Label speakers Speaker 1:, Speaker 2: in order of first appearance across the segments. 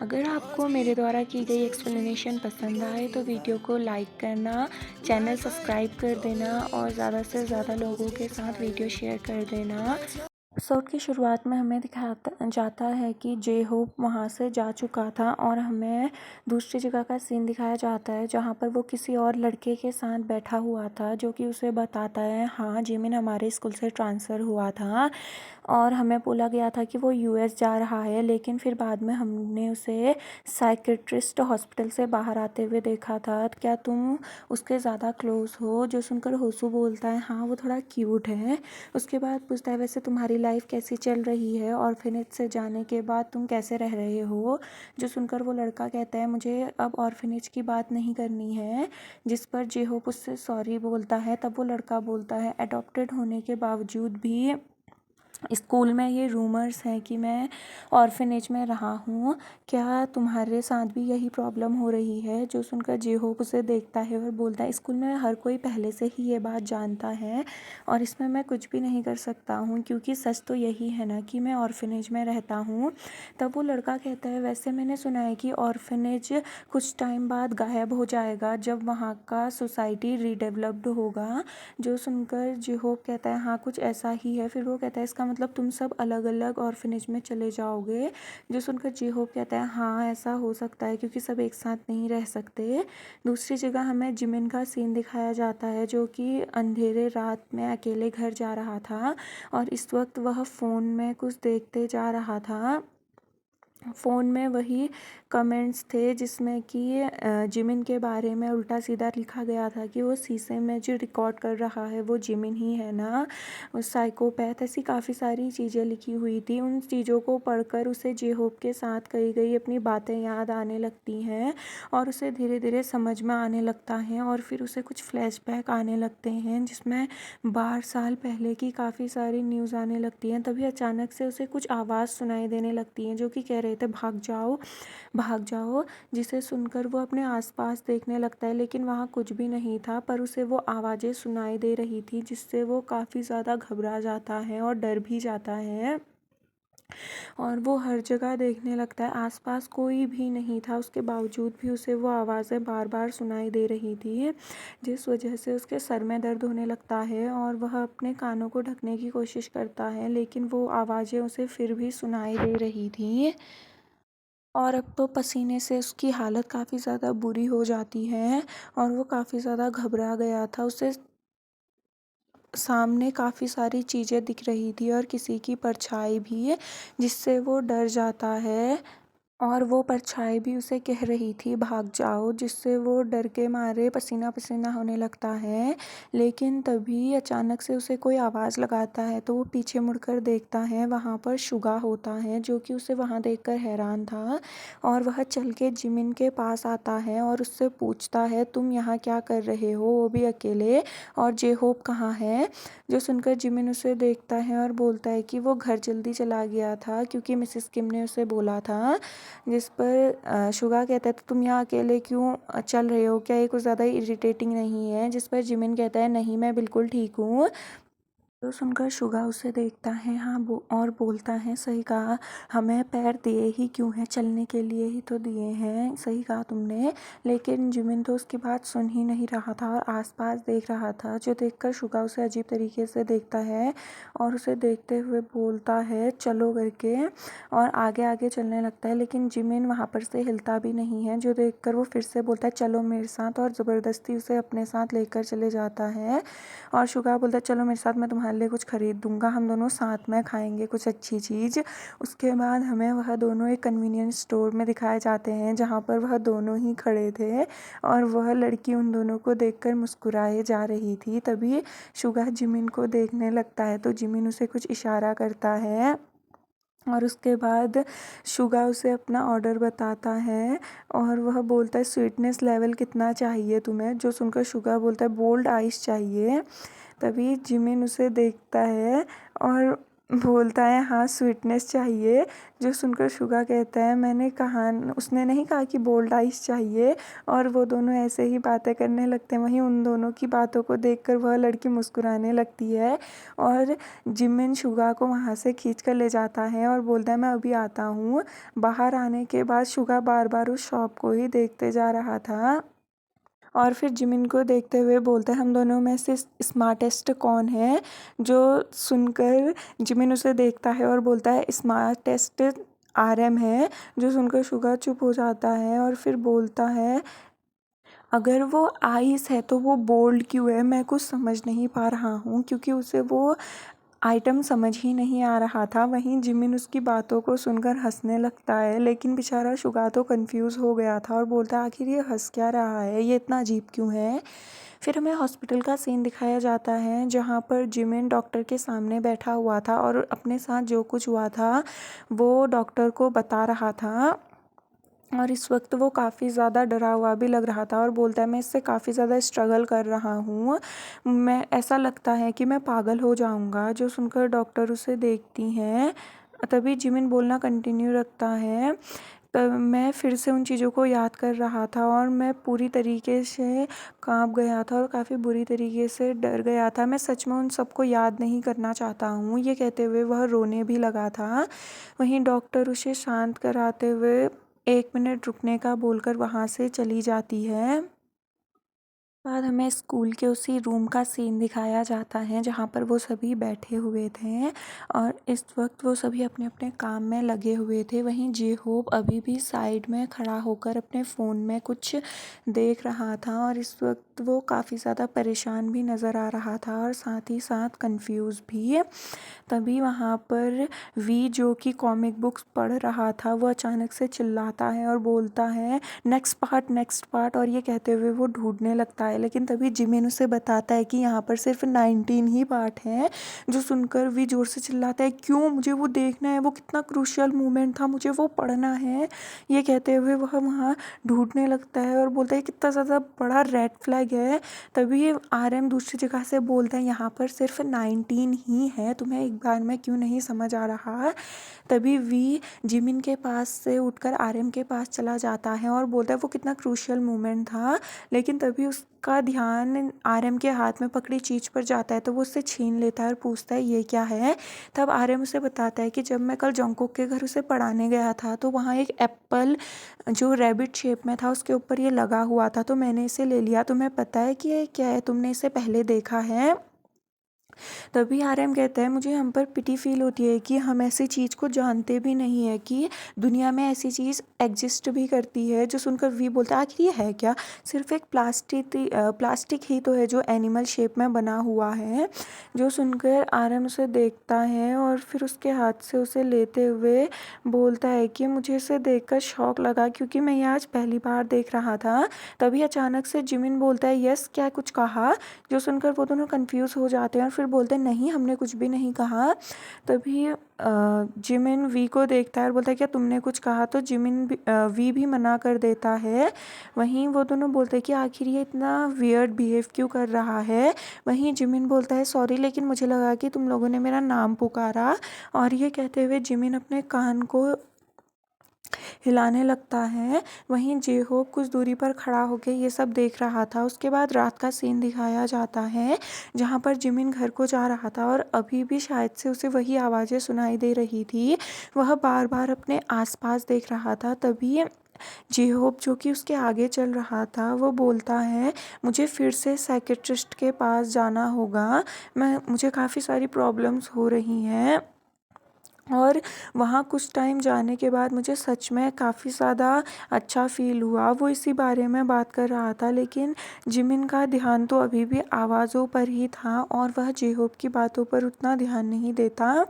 Speaker 1: अगर आपको मेरे द्वारा की गई एक्सप्लेनेशन पसंद आए तो वीडियो को लाइक करना, चैनल सब्सक्राइब कर देना और ज़्यादा से ज़्यादा लोगों के साथ वीडियो शेयर कर देना। एपिसोड की शुरुआत में हमें दिखाता जाता है कि जे होप वहाँ से जा चुका था और हमें दूसरी जगह का सीन दिखाया जाता है जहाँ पर वो किसी और लड़के के साथ बैठा हुआ था, जो कि उसे बताता है हाँ जिमिन हमारे स्कूल से ट्रांसफ़र हुआ था और हमें बोला गया था कि वो यूएस जा रहा है, लेकिन फिर बाद में हमने उसे साइकेट्रिस्ट हॉस्पिटल से बाहर आते हुए देखा था। क्या तुम उसके ज़्यादा क्लोज हो? जो सुनकर होसू बोलता है हाँ वो थोड़ा क्यूट है। उसके बाद पूछता है वैसे तुम्हारी लाइफ कैसी चल रही है, ऑर्फनेज से जाने के बाद तुम कैसे रह रहे हो? जो सुनकर वो लड़का कहता है मुझे अब ऑर्फनेज की बात नहीं करनी है, जिस पर जेहोप उससे सॉरी बोलता है। तब वो लड़का बोलता है अडॉप्टेड होने के बावजूद भी स्कूल में ये रूमर्स हैं कि मैं ऑर्फनेज में रहा हूँ, क्या तुम्हारे साथ भी यही प्रॉब्लम हो रही है? जो सुनकर जेहोप उसे देखता है और बोलता है स्कूल में हर कोई पहले से ही ये बात जानता है और इसमें मैं कुछ भी नहीं कर सकता हूँ, क्योंकि सच तो यही है ना कि मैं ऑर्फनेज में रहता हूँ। तब वो लड़का कहता है वैसे मैंने सुना है कि ऑर्फनेज कुछ टाइम बाद गायब हो जाएगा जब वहाँ का सोसाइटी रीडेवलप्ड होगा। जो सुनकर जेहोप कहता है हाँ कुछ ऐसा ही है। फिर वो कहता है इसका मतलब तुम सब अलग अलग ऑर्फनेज में चले जाओगे? जो सुनकर जेहोप कहता है हाँ ऐसा हो सकता है, क्योंकि सब एक साथ नहीं रह सकते। दूसरी जगह हमें जिमिन का सीन दिखाया जाता है, जो कि अंधेरे रात में अकेले घर जा रहा था और इस वक्त वह फ़ोन में कुछ देखते जा रहा था। फ़ोन में वही कमेंट्स थे जिसमें कि जिमिन के बारे में उल्टा सीधा लिखा गया था कि वो शीशे में जो रिकॉर्ड कर रहा है वो जिमिन ही है ना, साइकोपैथ। ऐसी काफ़ी सारी चीज़ें लिखी हुई थी। उन चीज़ों को पढ़कर उसे जेहोप के साथ कही गई अपनी बातें याद आने लगती हैं और उसे धीरे धीरे समझ में आने लगता है और फिर उसे कुछ फ्लैशबैक आने लगते हैं जिसमें 12 साल पहले की काफ़ी सारी न्यूज़ आने लगती हैं। तभी अचानक से उसे कुछ आवाज़ सुनाई देने लगती हैं जो कि कह रहे थे भाग जाओ भाग जाओ, जिसे सुनकर वो अपने आसपास देखने लगता है, लेकिन वहाँ कुछ भी नहीं था, पर उसे वो आवाज़ें सुनाई दे रही थी जिससे वो काफ़ी ज़्यादा घबरा जाता है और डर भी जाता है और वो हर जगह देखने लगता है। आसपास कोई भी नहीं था, उसके बावजूद भी उसे वो आवाज़ें बार बार सुनाई दे रही थी, जिस वजह से उसके सर में दर्द होने लगता है और वह अपने कानों को ढकने की कोशिश करता है, लेकिन वो आवाज़ें उसे फिर भी सुनाई दे रही थी और अब तो पसीने से उसकी हालत काफ़ी ज़्यादा बुरी हो जाती है और वो काफ़ी ज़्यादा घबरा गया था। उसे सामने काफ़ी सारी चीज़ें दिख रही थी और किसी की परछाई भी है, जिससे वो डर जाता है और वो परछाई भी उसे कह रही थी भाग जाओ, जिससे वो डर के मारे पसीना पसीना होने लगता है। लेकिन तभी अचानक से उसे कोई आवाज़ लगाता है तो वो पीछे मुड़कर देखता है, वहाँ पर शुगा होता है जो कि उसे वहाँ देखकर हैरान था और वह चल के जिमिन के पास आता है और उससे पूछता है तुम यहाँ क्या कर रहे हो, वो भी अकेले, और जे होप कहाँ है? जो सुनकर जिमिन उसे देखता है और बोलता है कि वो घर जल्दी चला गया था क्योंकि मिसेस किम ने उसे बोला था। जिस पर शुगा कहता है तो तुम यहाँ अकेले क्यों चल रहे हो, क्या ये कुछ ज़्यादा इरिटेटिंग नहीं है? जिस पर जिमिन कहता है नहीं मैं बिल्कुल ठीक हूँ। तो सुनकर शुगा उसे देखता है हाँ और बोलता है सही कहा, हमें पैर दिए ही क्यों हैं, चलने के लिए ही तो दिए हैं, सही कहा तुमने। लेकिन जिमिन तो उसकी बात सुन ही नहीं रहा था और आसपास देख रहा था, जो देखकर शुगा उसे अजीब तरीके से देखता है और उसे देखते हुए बोलता है चलो करके और आगे आगे चलने लगता है, लेकिन जिमिन वहाँ पर से हिलता भी नहीं है। जो देखकर वो फिर से बोलता है चलो मेरे साथ और ज़बरदस्ती उसे अपने साथ लेकर चले जाता है और शुगा बोलता है चलो मेरे साथ, मैं तुम्हारे लिए कुछ खरीद दूंगा, हम दोनों साथ में खाएंगे कुछ अच्छी चीज़। उसके बाद हमें वह दोनों एक कन्वीनियंस स्टोर में दिखाए जाते हैं जहाँ पर वह दोनों ही खड़े थे और वह लड़की उन दोनों को देखकर मुस्कुराए जा रही थी। तभी शुगा जिमिन को देखने लगता है तो जिमिन उसे कुछ इशारा करता है और उसके बाद शुगा उसे अपना ऑर्डर बताता है और वह बोलता है स्वीटनेस लेवल कितना चाहिए तुम्हें? जो सुनकर शुगा बोलता है बोल्ड आइस चाहिए। तभी जिमिन उसे देखता है और बोलता है हाँ स्वीटनेस चाहिए। जो सुनकर शुगा कहता है मैंने कहा, उसने नहीं कहा कि बोल्ड आइस चाहिए। और वो दोनों ऐसे ही बातें करने लगते हैं। वहीं उन दोनों की बातों को देखकर वह लड़की मुस्कुराने लगती है और जिमिन शुगा को वहाँ से खींच कर ले जाता है और बोलता है मैं अभी आता हूँ। बाहर आने के बाद शुगा बार बार उस शॉप को ही देखते जा रहा था और फिर जिमिन को देखते हुए बोलता है हम दोनों में से स्मार्टेस्ट कौन है। जो सुनकर जिमिन उसे देखता है और बोलता है स्मार्टेस्ट आरएम है। जो सुनकर शुगा चुप हो जाता है और फिर बोलता है अगर वो आइस है तो वो बोल्ड क्यों है, मैं कुछ समझ नहीं पा रहा हूँ, क्योंकि उसे वो आइटम समझ ही नहीं आ रहा था। वहीं जिमिन उसकी बातों को सुनकर हंसने लगता है, लेकिन बेचारा शुगा तो कंफ्यूज हो गया था और बोलता है आखिर ये हंस क्या रहा है, ये इतना अजीब क्यों है। फिर हमें हॉस्पिटल का सीन दिखाया जाता है जहाँ पर जिमिन डॉक्टर के सामने बैठा हुआ था और अपने साथ जो कुछ हुआ था वो डॉक्टर को बता रहा था। और इस वक्त वो काफ़ी ज़्यादा डरा हुआ भी लग रहा था और बोलता है मैं इससे काफ़ी ज़्यादा स्ट्रगल कर रहा हूँ, मैं ऐसा लगता है कि मैं पागल हो जाऊँगा। जो सुनकर डॉक्टर उसे देखती हैं। तभी जिमिन बोलना कंटिन्यू रखता है तब मैं फिर से उन चीज़ों को याद कर रहा था और मैं पूरी तरीके से कांप गया था और काफ़ी बुरी तरीके से डर गया था। मैं सच में उन सबको याद नहीं करना चाहता हूँ। ये कहते हुए वह रोने भी लगा था। वहीं डॉक्टर उसे शांत कराते हुए 1 मिनट रुकने का बोलकर वहाँ से चली जाती है। बाद हमें स्कूल के उसी रूम का सीन दिखाया जाता है जहाँ पर वो सभी बैठे हुए थे और इस वक्त वो सभी अपने अपने काम में लगे हुए थे। वहीं जे होप अभी भी साइड में खड़ा होकर अपने फ़ोन में कुछ देख रहा था और इस वक्त वो काफ़ी ज़्यादा परेशान भी नज़र आ रहा था और साथ ही साथ कंफ्यूज भी। तभी वहाँ पर वी जो कि कॉमिक बुक्स पढ़ रहा था वो अचानक से चिल्लाता है और बोलता है नेक्स्ट पार्ट और ये कहते हुए वो ढूंढने लगता है। लेकिन तभी जिमिन उसे बताता है कि यहाँ पर सिर्फ 19 ही पार्ट हैं। जो सुनकर वी जोर से चिल्लाता है क्यों, मुझे वो देखना है, वो कितना क्रूशियल मोमेंट था, मुझे वो पढ़ना है। ये कहते हुए वह वहाँ ढूंढने लगता है और बोलता है कितना ज़्यादा बड़ा रेड फ्लैग है। तभी आरएम दूसरी जगह से बोलता है यहाँ पर सिर्फ 19 ही है, तुम्हें एक बार में क्यों नहीं समझ आ रहा। तभी वी जिमिन के पास से उठकर आरएम के पास चला जाता है और बोलता है वो कितना क्रूशियल मोमेंट था। लेकिन तभी उसका ध्यान आरएम के हाथ में पकड़ी चीज़ पर जाता है तो वो उससे छीन लेता है और पूछता है ये क्या है। तब आरएम उसे बताता है कि जब मैं कल जंगकुक के घर उसे पढ़ाने गया था तो वहाँ एक एप्पल जो रैबिट शेप में था उसके ऊपर ये लगा हुआ था तो मैंने इसे ले लिया। तुम्हें पता है कि ये क्या है, तुमने इसे पहले देखा है। तभी आरएम कहता है मुझे हम पर पिटी फील होती है कि हम ऐसी चीज़ को जानते भी नहीं है कि दुनिया में ऐसी चीज़ एग्जिस्ट भी करती है। जो सुनकर वी बोलता है आखिर ये है क्या, सिर्फ एक प्लास्टिक ही तो है जो एनिमल शेप में बना हुआ है। जो सुनकर आरएम उसे देखता है और फिर उसके हाथ से उसे लेते हुए बोलता है कि मुझे इसे देखकर शौक लगा क्योंकि मैं ये आज पहली बार देख रहा था। तभी अचानक से जिमिन बोलता है यस क्या कुछ कहा। जो सुनकर वो दोनों कंफ्यूज हो जाते हैं और फिर बोलते हैं नहीं हमने कुछ भी नहीं कहा। तभी जिमिन वी को देखता है और बोलता है क्या तुमने कुछ कहा, तो वी भी मना कर देता है। वहीं वो दोनों बोलते हैं कि आखिर ये इतना वियर्ड बिहेव क्यों कर रहा है। वहीं जिमिन बोलता है सॉरी लेकिन मुझे लगा कि तुम लोगों ने मेरा नाम पुकारा। और ये कहते हुए जिमिन अपने कान को हिलाने लगता है। वहीं जे-होप कुछ दूरी पर खड़ा होकर ये सब देख रहा था। उसके बाद रात का सीन दिखाया जाता है जहाँ पर जिमिन घर को जा रहा था और अभी भी शायद से उसे वही आवाज़ें सुनाई दे रही थी। वह बार बार अपने आसपास देख रहा था। तभी जे-होप जो कि उसके आगे चल रहा था वो बोलता है मुझे फिर से साइकेट्रिस्ट के पास जाना होगा, मुझे काफ़ी सारी प्रॉब्लम्स हो रही हैं। और वहाँ कुछ टाइम जाने के बाद मुझे सच में काफ़ी ज़्यादा अच्छा फ़ील हुआ। वो इसी बारे में बात कर रहा था लेकिन जिमिन का ध्यान तो अभी भी आवाज़ों पर ही था और वह जे-होप की बातों पर उतना ध्यान नहीं देता।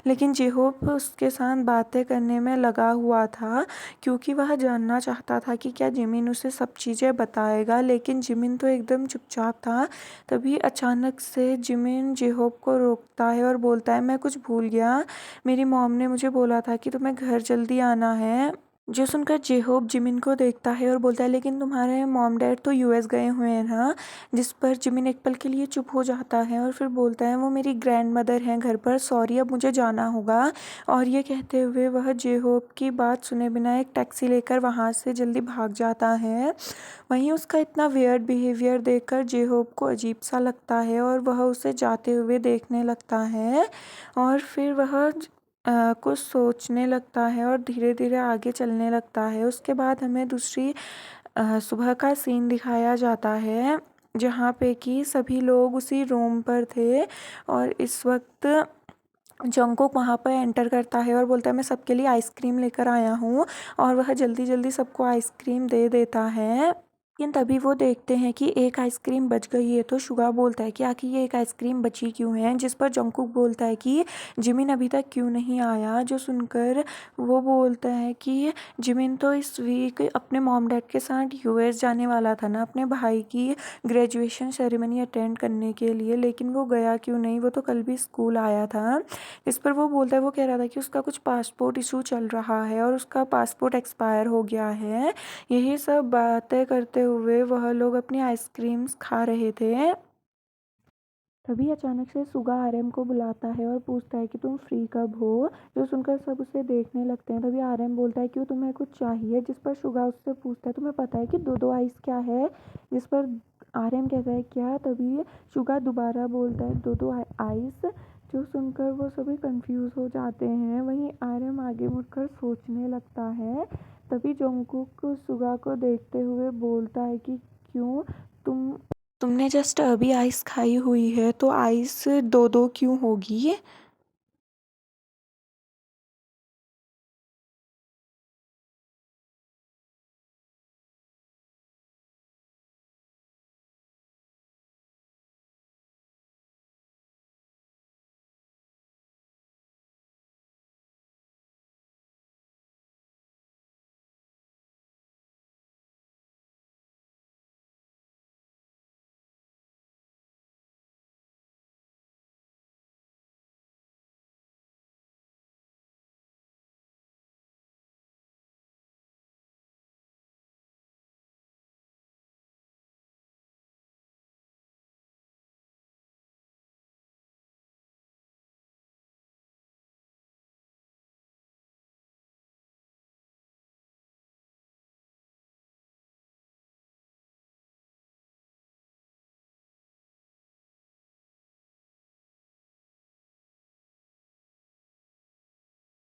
Speaker 1: लेकिन जे-होप उसके साथ बातें करने में लगा हुआ था क्योंकि वह जानना चाहता था कि क्या जिमिन उसे सब चीज़ें बताएगा। लेकिन जिमिन तो एकदम चुपचाप था। तभी अचानक से जिमिन जे-होप को रोकता है और बोलता है मैं कुछ भूल गया, मेरी मॉम ने मुझे बोला था कि तुम्हें घर जल्दी आना है। जो सुनकर जेहोब जिमिन को देखता है और बोलता है लेकिन तुम्हारे मॉम डैड तो यूएस गए हुए हैं ना। जिस पर जिमिन एक पल के लिए चुप हो जाता है और फिर बोलता है वो मेरी ग्रैंड मदर हैं घर पर, सॉरी अब मुझे जाना होगा। और ये कहते हुए वह जेहोब की बात सुने बिना एक टैक्सी लेकर वहाँ से जल्दी भाग जाता है। वहीं उसका इतना वियर्ड बिहेवियर देखकर जेहोब को अजीब सा लगता है और वह उसे जाते हुए देखने लगता है। और फिर वह कुछ सोचने लगता है और धीरे धीरे आगे चलने लगता है। उसके बाद हमें दूसरी सुबह का सीन दिखाया जाता है जहाँ पे कि सभी लोग उसी रूम पर थे। और इस वक्त जंगकुक वहाँ पर एंटर करता है और बोलता है मैं सबके लिए आइसक्रीम लेकर आया हूँ। और वह जल्दी जल्दी सबको आइसक्रीम दे देता है। लेकिन तभी वो देखते हैं कि एक आइसक्रीम बच गई है। तो शुगा बोलता है कि आखिर ये एक आइसक्रीम बची क्यों है, जिस पर जंगकुक बोलता है कि जिमिन अभी तक क्यों नहीं आया। जो सुनकर वो बोलता है कि जिमिन तो इस वीक अपने मॉम डैड के साथ यूएस जाने वाला था ना अपने भाई की ग्रेजुएशन सेरेमनी अटेंड करने के लिए, लेकिन वो गया क्यों नहीं, वो तो कल भी स्कूल आया था। इस पर वो बोलता है, वो कह रहा था कि उसका कुछ पासपोर्ट इशू चल रहा है और उसका पासपोर्ट एक्सपायर हो गया है। यही सब बातें करते हुए वह लोग अपनी आइसक्रीम्स खा रहे थे। तभी अचानक से सुगा आरएम को बुलाता है और पूछता है कि तुम फ्री कब हो। जो सुनकर सब उसे देखने लगते हैं। तभी आरएम बोलता है क्यों तुम्हें कुछ चाहिए, जिस पर सुगा उससे पूछता है तुम्हें पता है कि दो दो आइस क्या है। जिस पर आरएम कहता है क्या। तभी सुगा दोबारा बोलता है दो दो आइस। जो सुनकर वो सभी कंफ्यूज हो जाते हैं। वहीं आरएम आगे मुड़कर सोचने लगता है। तभी जोंगकुक सुगा को देखते हुए बोलता है कि क्यों तुमने जस्ट अभी आइस खाई हुई है तो आइस दो दो क्यों होगी।